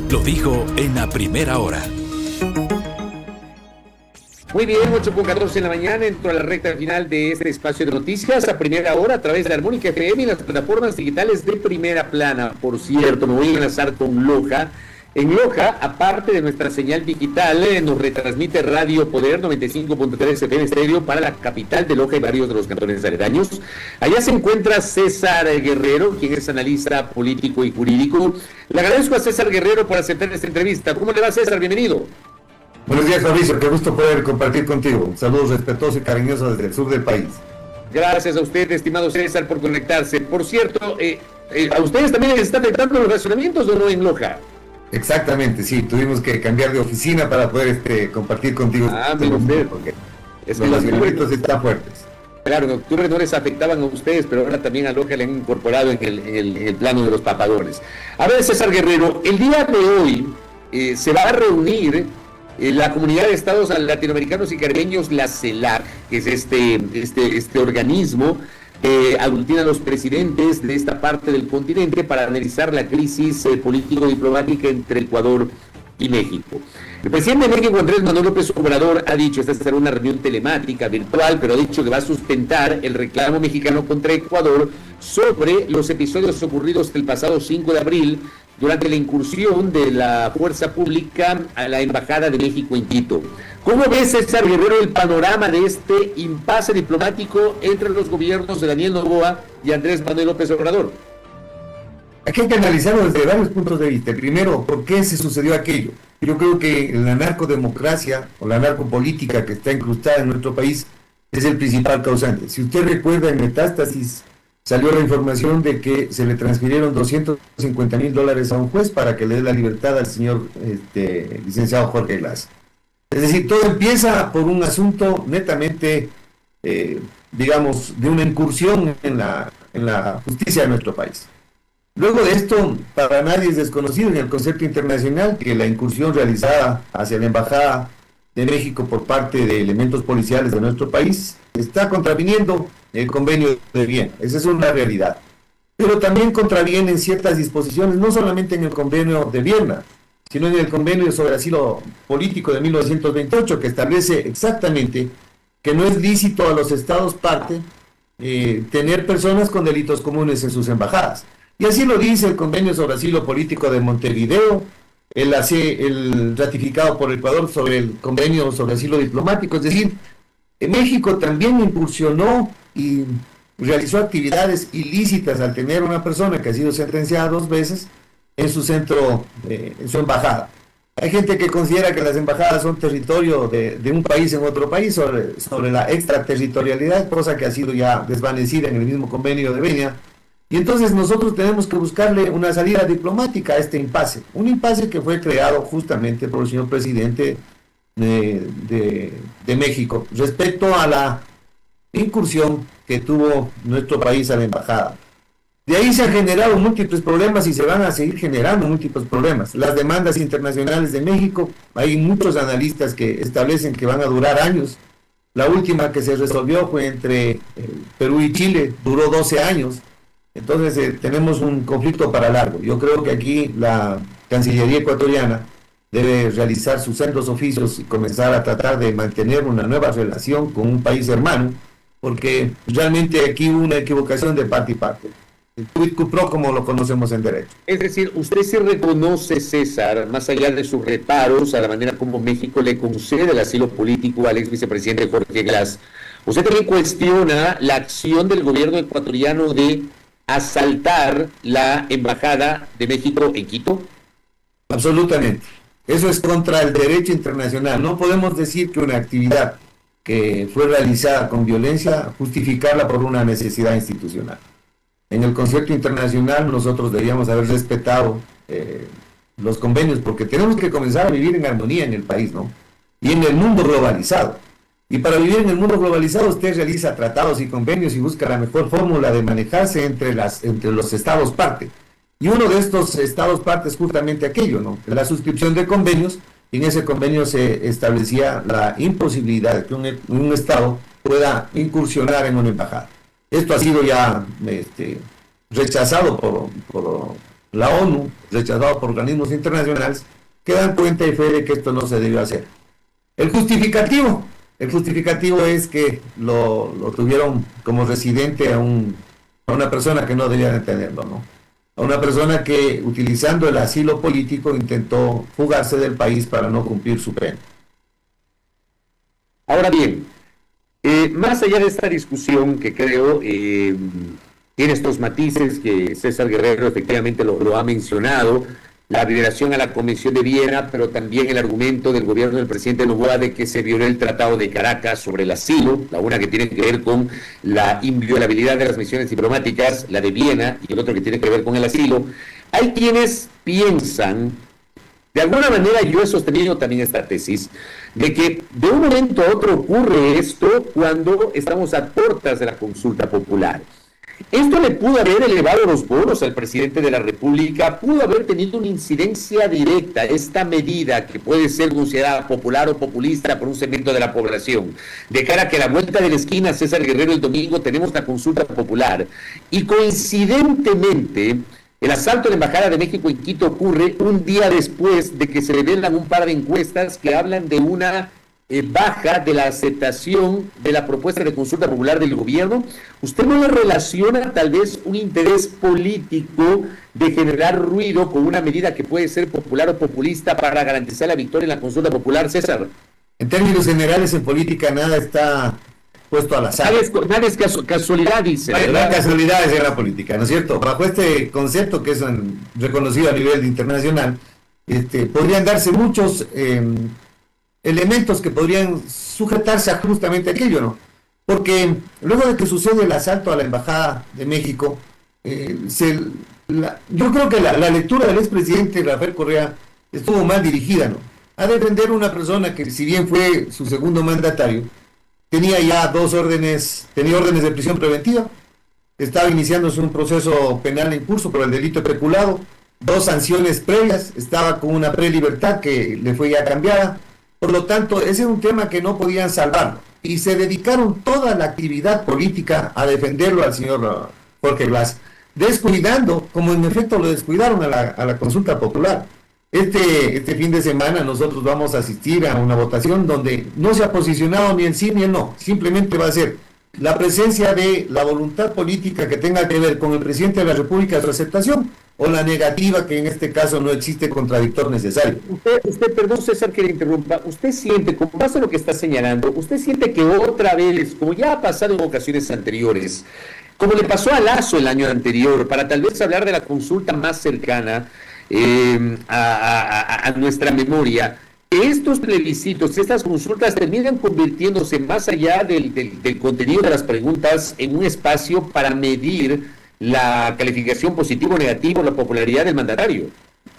lo dijo en la primera hora. Muy bien, 8:14 en la mañana, entro a la recta final de este espacio de noticias a primera hora a través de Armónica FM y las plataformas digitales de Primera Plana. Por cierto, me voy a enlazar con Loja. En Loja, aparte de nuestra señal digital, nos retransmite Radio Poder 95.3 FM estéreo para la capital de Loja y varios de los cantones aledaños. Allá se encuentra César Guerrero, quien es analista político y jurídico. Le agradezco a César Guerrero por aceptar esta entrevista. ¿Cómo le va, César? Bienvenido. Buenos días, Fabricio, qué gusto poder compartir contigo. Saludos respetuosos y cariñosos desde el sur del país. Gracias a usted, estimado César, por conectarse. Por cierto, ¿a ustedes también les están afectando los racionamientos o no en Loja? Exactamente, sí, tuvimos que cambiar de oficina para poder compartir contigo. Mire usted, porque es que los racionamientos están fuertes. Claro, en octubre no les afectaban a ustedes, pero ahora también a Loja le han incorporado en el plano de los papadores. A ver, César Guerrero, el día de hoy se va a reunir la Comunidad de Estados Latinoamericanos y Caribeños, la CELAC, que es este organismo que aglutina a los presidentes de esta parte del continente para analizar la crisis político-diplomática entre Ecuador y México. El presidente de México, Andrés Manuel López Obrador, ha dicho, esta será una reunión telemática, virtual, pero ha dicho que va a sustentar el reclamo mexicano contra Ecuador sobre los episodios ocurridos el pasado 5 de abril durante la incursión de la fuerza pública a la Embajada de México en Quito. ¿Cómo ves, César Guerrero, el panorama de este impasse diplomático entre los gobiernos de Daniel Noboa y Andrés Manuel López Obrador? Aquí hay que analizarlo desde varios puntos de vista. Primero, ¿por qué se sucedió aquello? Yo creo que la narcodemocracia o la narcopolítica que está incrustada en nuestro país es el principal causante. Si usted recuerda, en Metástasis salió la información de que se le transfirieron $250,000 a un juez para que le dé la libertad al señor licenciado Jorge Glass. Es decir, todo empieza por un asunto netamente, digamos, de una incursión en la justicia de nuestro país. Luego de esto, para nadie es desconocido en el concepto internacional que la incursión realizada hacia la Embajada de México por parte de elementos policiales de nuestro país está contraviniendo el convenio de Viena. Esa es una realidad. Pero también contravienen ciertas disposiciones, no solamente en el convenio de Viena, sino en el convenio sobre asilo político de 1928, que establece exactamente que no es lícito a los estados parte tener personas con delitos comunes en sus embajadas. Y así lo dice el convenio sobre asilo político de Montevideo, el ratificado por Ecuador sobre el convenio sobre asilo diplomático. Es decir, México también incursionó y realizó actividades ilícitas al tener una persona que ha sido sentenciada 2 veces en su centro, en su embajada. Hay gente que considera que las embajadas son territorio de un país en otro país sobre la extraterritorialidad, cosa que ha sido ya desvanecida en el mismo convenio de Viena. Y entonces nosotros tenemos que buscarle una salida diplomática a este impasse, un impasse que fue creado justamente por el señor presidente de México respecto a la incursión que tuvo nuestro país a la embajada. De ahí se han generado múltiples problemas y se van a seguir generando múltiples problemas. Las demandas internacionales de México, hay muchos analistas que establecen que van a durar años. La última que se resolvió fue entre Perú y Chile, duró 12 años. Entonces tenemos un conflicto para largo. Yo creo que aquí la Cancillería ecuatoriana debe realizar sus sendos oficios y comenzar a tratar de mantener una nueva relación con un país hermano, porque realmente aquí hubo una equivocación de parte y parte. El quid pro, como lo conocemos en derecho. Es decir, usted se reconoce, César, más allá de sus reparos a la manera como México le concede el asilo político al ex vicepresidente Jorge Glass, usted también cuestiona la acción del gobierno ecuatoriano de asaltar la embajada de México en Quito. Absolutamente. Eso es contra el derecho internacional. No podemos decir que una actividad que fue realizada con violencia, justificarla por una necesidad institucional. En el concepto internacional nosotros deberíamos haber respetado los convenios, porque tenemos que comenzar a vivir en armonía en el país, ¿no? Y en el mundo globalizado. Y para vivir en el mundo globalizado usted realiza tratados y convenios y busca la mejor fórmula de manejarse entre los estados parte. Y uno de estos estados parte es justamente aquello, ¿no? La suscripción de convenios, y en ese convenio se establecía la imposibilidad de que un estado pueda incursionar en una embajada. Esto ha sido ya rechazado por la ONU, rechazado por organismos internacionales, que dan cuenta y fe de que esto no se debió hacer. El justificativo es que lo tuvieron como residente a una persona que no debía de tenerlo, ¿no? A una persona que, utilizando el asilo político, intentó fugarse del país para no cumplir su pena. Ahora bien, más allá de esta discusión que creo tiene estos matices que César Guerrero efectivamente lo ha mencionado, la violación a la Convención de Viena, pero también el argumento del gobierno del presidente Noboa de que se violó el Tratado de Caracas sobre el asilo, la una que tiene que ver con la inviolabilidad de las misiones diplomáticas, la de Viena, y el otro que tiene que ver con el asilo. Hay quienes piensan, de alguna manera yo he sostenido también esta tesis, de que de un momento a otro ocurre esto cuando estamos a puertas de la consulta popular. Esto le pudo haber elevado los bonos al presidente de la República, pudo haber tenido una incidencia directa, esta medida que puede ser considerada popular o populista por un segmento de la población, de cara a que a la vuelta de la esquina, César Guerrero, el domingo tenemos la consulta popular, y coincidentemente el asalto a la Embajada de México en Quito ocurre un día después de que se revelan un par de encuestas que hablan de una baja de la aceptación de la propuesta de consulta popular del gobierno. ¿Usted no le relaciona tal vez un interés político de generar ruido con una medida que puede ser popular o populista para garantizar la victoria en la consulta popular, César? En términos generales, en política nada está puesto al azar. Nada es casualidad, dice. No hay casualidades en la política, ¿no es cierto? Bajo este concepto que es reconocido a nivel internacional, podrían darse muchos elementos que podrían sujetarse a justamente aquello, ¿no? Porque luego de que sucede el asalto a la Embajada de México, yo creo que la lectura del expresidente Rafael Correa estuvo mal dirigida, ¿no? A defender una persona que, si bien fue su segundo mandatario, tenía ya tenía órdenes de prisión preventiva, estaba iniciándose un proceso penal en curso por el delito de peculado, 2 sanciones previas, estaba con una prelibertad que le fue ya cambiada. Por lo tanto, ese es un tema que no podían salvar. Y se dedicaron toda la actividad política a defenderlo al señor Jorge Glass, descuidando, como en efecto lo descuidaron a la consulta popular. Este fin de semana nosotros vamos a asistir a una votación donde no se ha posicionado ni el sí ni el no. Simplemente va a ser la presencia de la voluntad política que tenga que ver con el presidente de la República, su aceptación, o la negativa, que en este caso no existe contradictor necesario. Usted, perdón César que le interrumpa, usted siente, con base a lo que está señalando, usted siente que otra vez, como ya ha pasado en ocasiones anteriores, como le pasó a Lasso el año anterior, para tal vez hablar de la consulta más cercana a nuestra memoria, estos plebiscitos, estas consultas terminan convirtiéndose más allá del contenido de las preguntas en un espacio para medir la calificación positivo o negativo, la popularidad del mandatario.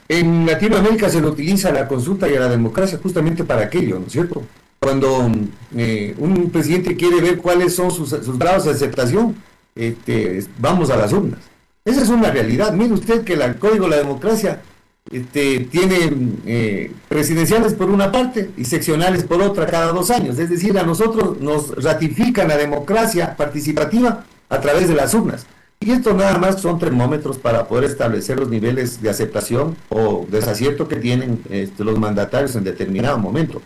En Latinoamérica se le utiliza la consulta y a la democracia justamente para aquello, ¿no es cierto? Cuando un presidente quiere ver cuáles son sus grados de aceptación, vamos a las urnas. Esa es una realidad. Mire usted que el Código de la Democracia tiene presidenciales por una parte y seccionales por otra cada 2 años. Es decir, a nosotros nos ratifican la democracia participativa a través de las urnas. Y esto nada más son termómetros para poder establecer los niveles de aceptación o desacierto que tienen los mandatarios en determinado momento.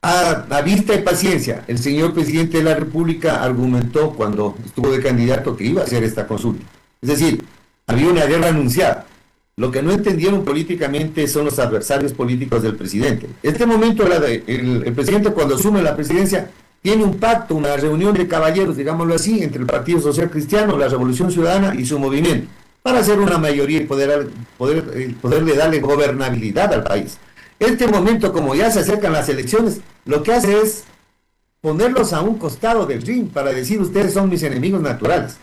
A vista y paciencia, el señor presidente de la República argumentó cuando estuvo de candidato que iba a hacer esta consulta. Es decir, había una guerra anunciada. Lo que no entendieron políticamente son los adversarios políticos del presidente. Este momento, el presidente cuando asume la presidencia, tiene un pacto, una reunión de caballeros, digámoslo así, entre el Partido Social Cristiano, la Revolución Ciudadana y su movimiento, para hacer una mayoría y poderle darle gobernabilidad al país. Este momento, como ya se acercan las elecciones, lo que hace es ponerlos a un costado del ring para decir ustedes son mis enemigos naturales.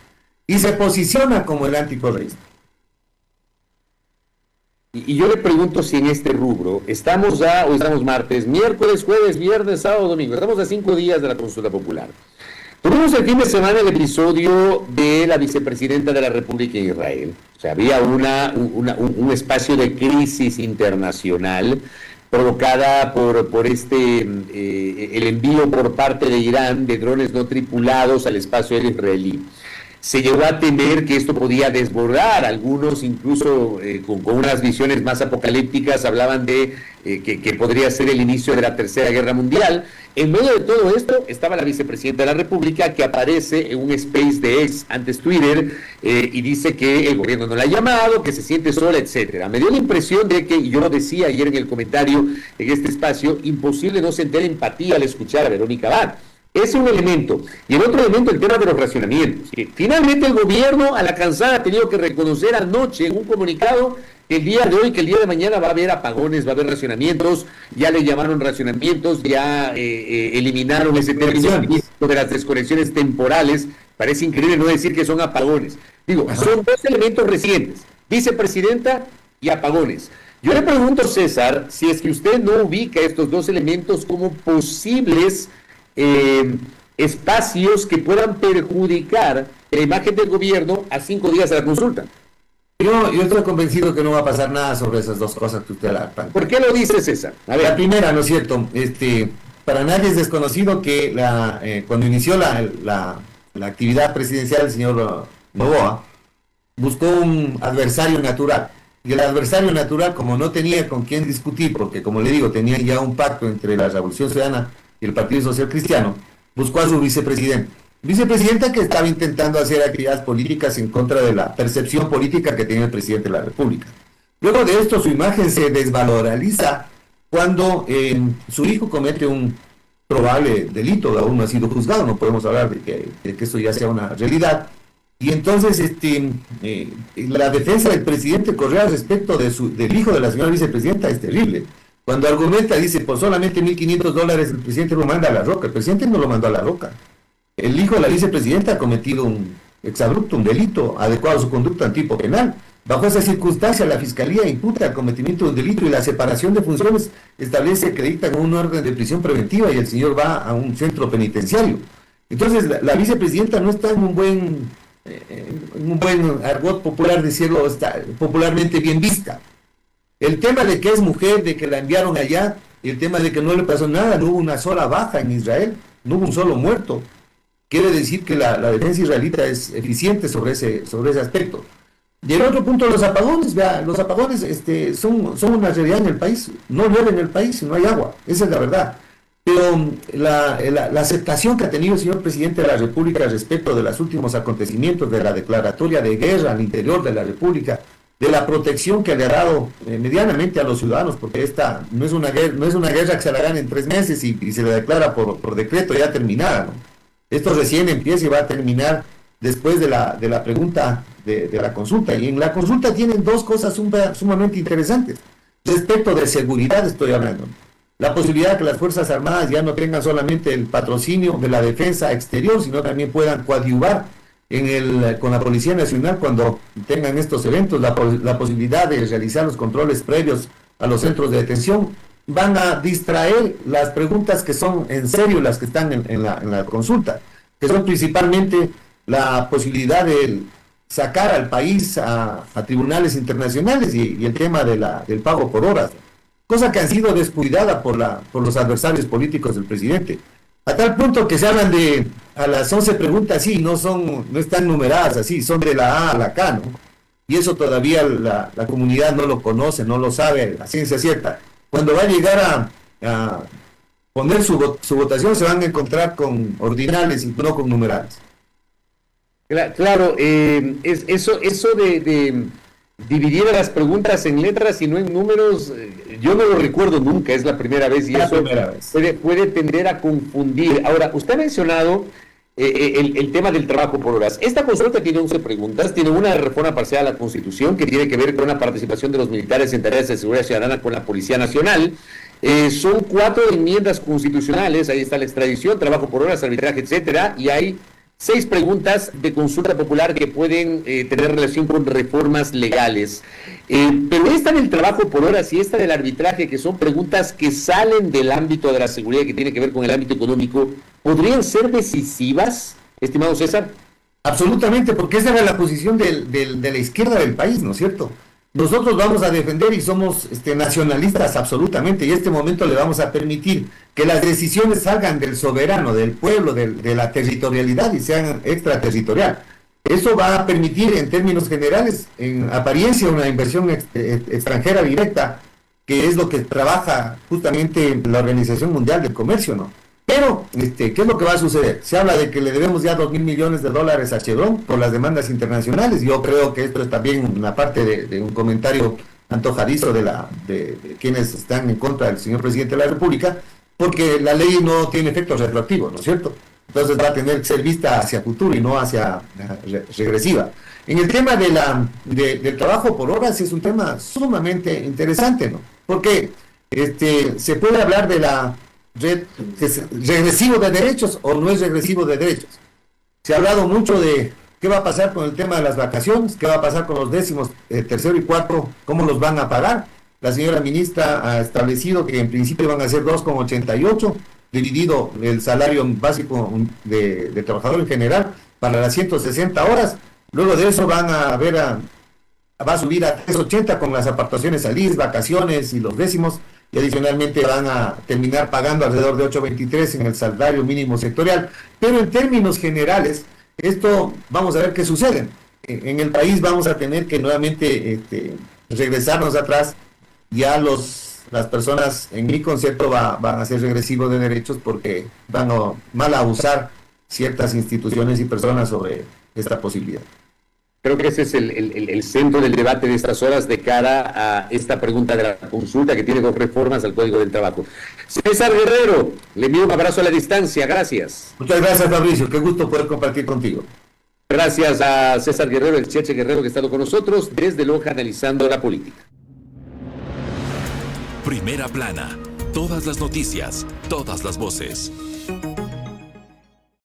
Y se posiciona como el anticorreísta. Y yo le pregunto si en este rubro, hoy estamos martes, miércoles, jueves, viernes, sábado, domingo, estamos a 5 días de la consulta popular. Tuvimos el fin de semana el episodio de la vicepresidenta de la República en Israel. O sea, había un espacio de crisis internacional provocada por el envío por parte de Irán de drones no tripulados al espacio aéreo israelí. se llegó a temer que esto podía desbordar. Algunos incluso con unas visiones más apocalípticas hablaban de que podría ser el inicio de la Tercera Guerra Mundial. En medio de todo esto estaba la vicepresidenta de la República, que aparece en un space de ex, antes Twitter, y dice que el gobierno no la ha llamado, que se siente sola, etcétera. Me dio la impresión de que, y yo lo decía ayer en el comentario en este espacio, imposible no sentir empatía al escuchar a Verónica Abad. Ese es un elemento. Y el otro elemento, el tema de los racionamientos. Que finalmente el gobierno, a la cansada, ha tenido que reconocer anoche en un comunicado que el día de hoy, que el día de mañana va a haber apagones, va a haber racionamientos. Ya le llamaron racionamientos, ya eliminaron ese término de las desconexiones temporales. Parece increíble no decir que son apagones. Digo, son dos elementos recientes: vicepresidenta y apagones. Yo le pregunto, César, si es que usted no ubica estos dos elementos como posibles espacios que puedan perjudicar la imagen del gobierno a 5 días de la consulta. Yo estoy convencido que no va a pasar nada sobre esas dos cosas que usted la plantea. ¿Por qué lo dice, César? A ver. La primera, ¿no es cierto? Para nadie es desconocido que cuando inició la actividad presidencial, el señor Noboa buscó un adversario natural. Y el adversario natural, como no tenía con quién discutir, porque como le digo, tenía ya un pacto entre la Revolución Ciudadana y el Partido Social Cristiano, buscó a su vicepresidenta que estaba intentando hacer actividades políticas en contra de la percepción política que tenía el presidente de la República. Luego de esto, su imagen se desvaloriza cuando su hijo comete un probable delito, aún no ha sido juzgado, no podemos hablar de que esto ya sea una realidad. Y entonces la defensa del presidente Correa respecto del hijo de la señora vicepresidenta es terrible. Cuando argumenta, dice, por solamente $1.500 el presidente lo manda a la roca. El presidente no lo mandó a la roca. El hijo de la vicepresidenta ha cometido un exabrupto, un delito adecuado a su conducta en tipo penal. Bajo esa circunstancia, la Fiscalía imputa el cometimiento de un delito y la separación de funciones establece que dictan un orden de prisión preventiva y el señor va a un centro penitenciario. Entonces, la vicepresidenta no está en un buen argot popular, decirlo, está popularmente bien vista. El tema de que es mujer, de que la enviaron allá, y el tema de que no le pasó nada, no hubo una sola baja en Israel, no hubo un solo muerto. Quiere decir que la defensa israelita es eficiente sobre ese aspecto. Y el otro punto, los apagones, los apagones son una realidad en el país. No llueve en el país, no hay agua, esa es la verdad. Pero la aceptación que ha tenido el señor presidente de la República respecto de los últimos acontecimientos, de la declaratoria de guerra al interior de la República, de la protección que le ha dado medianamente a los ciudadanos, porque esta no es una guerra que se la gana en 3 meses y se le declara por decreto ya terminada, ¿no? Esto recién empieza y va a terminar después de la pregunta de la consulta. Y en la consulta tienen dos cosas sumamente interesantes. Respecto de seguridad estoy hablando. La posibilidad de que las Fuerzas Armadas ya no tengan solamente el patrocinio de la defensa exterior, sino también puedan coadyuvar con la Policía Nacional cuando tengan estos eventos, la posibilidad de realizar los controles previos a los centros de detención. Van a distraer las preguntas que son en serio las que están en la consulta, que son principalmente la posibilidad de sacar al país a tribunales internacionales y el tema del pago por horas, cosa que han sido descuidada por los adversarios políticos del presidente, a tal punto que se hablan a las 11 preguntas, sí, no están numeradas así, son de la A a la K, ¿no? Y eso todavía la comunidad no lo conoce, no lo sabe a ciencia cierta. Cuando va a llegar a poner su votación, se van a encontrar con ordinales y no con numerales. Claro, eso de dividir las preguntas en letras y no en números, yo no lo recuerdo nunca, es la primera vez y eso puede tender a confundir. Ahora, usted ha mencionado el tema del trabajo por horas. Esta consulta tiene 11 preguntas, tiene una reforma parcial a la Constitución que tiene que ver con la participación de los militares en tareas de seguridad ciudadana con la Policía Nacional. Son 4 enmiendas constitucionales, ahí está la extradición, trabajo por horas, arbitraje, etcétera, y hay 6 preguntas de consulta popular que pueden tener relación con reformas legales. Pero esta del trabajo por horas y esta del arbitraje, que son preguntas que salen del ámbito de la seguridad, que tiene que ver con el ámbito económico, ¿podrían ser decisivas, estimado César? Absolutamente, porque esa era la posición de la izquierda del país, ¿no es cierto? Nosotros vamos a defender y somos nacionalistas absolutamente, y en este momento le vamos a permitir que las decisiones salgan del soberano, del pueblo, de la territorialidad y sean extraterritorial. Eso va a permitir, en términos generales, en apariencia, una inversión extranjera directa, que es lo que trabaja justamente la Organización Mundial del Comercio, ¿no? Pero, ¿qué es lo que va a suceder? Se habla de que le debemos ya $2.000 millones a Chevron por las demandas internacionales. Yo creo que esto es también una parte de un comentario antojadizo de quienes están en contra del señor presidente de la República, porque la ley no tiene efectos retroactivos, ¿no es cierto? Entonces va a tener que ser vista hacia futuro y no hacia regresiva. En el tema del trabajo por horas es un tema sumamente interesante, ¿no? Porque se puede hablar de la regresivo de derechos o no es regresivo de derechos. Se ha hablado mucho de qué va a pasar con el tema de las vacaciones, qué va a pasar con los décimos, tercero y cuarto, cómo los van a pagar. La señora ministra ha establecido que en principio van a ser 2,88, dividido el salario básico de trabajador en general para las 160 horas. Luego de eso va a subir a 3,80 con las aportaciones al IS, vacaciones y los décimos, y adicionalmente van a terminar pagando alrededor de 8,23 en el salario mínimo sectorial. Pero en términos generales, esto vamos a ver qué sucede. En el país vamos a tener que nuevamente regresarnos atrás. Ya las personas, en mi concepto, van a ser regresivos de derechos porque van a mal a usar ciertas instituciones y personas sobre esta posibilidad. Creo que ese es el centro del debate de estas horas de cara a esta pregunta de la consulta que tiene 2 reformas al Código del Trabajo. César Guerrero, le envío un abrazo a la distancia, gracias. Muchas gracias, Fabricio, qué gusto poder compartir contigo. Gracias a César Guerrero, el Cheche Guerrero que ha estado con nosotros desde Loja analizando la política. Primera plana, todas las noticias, todas las voces.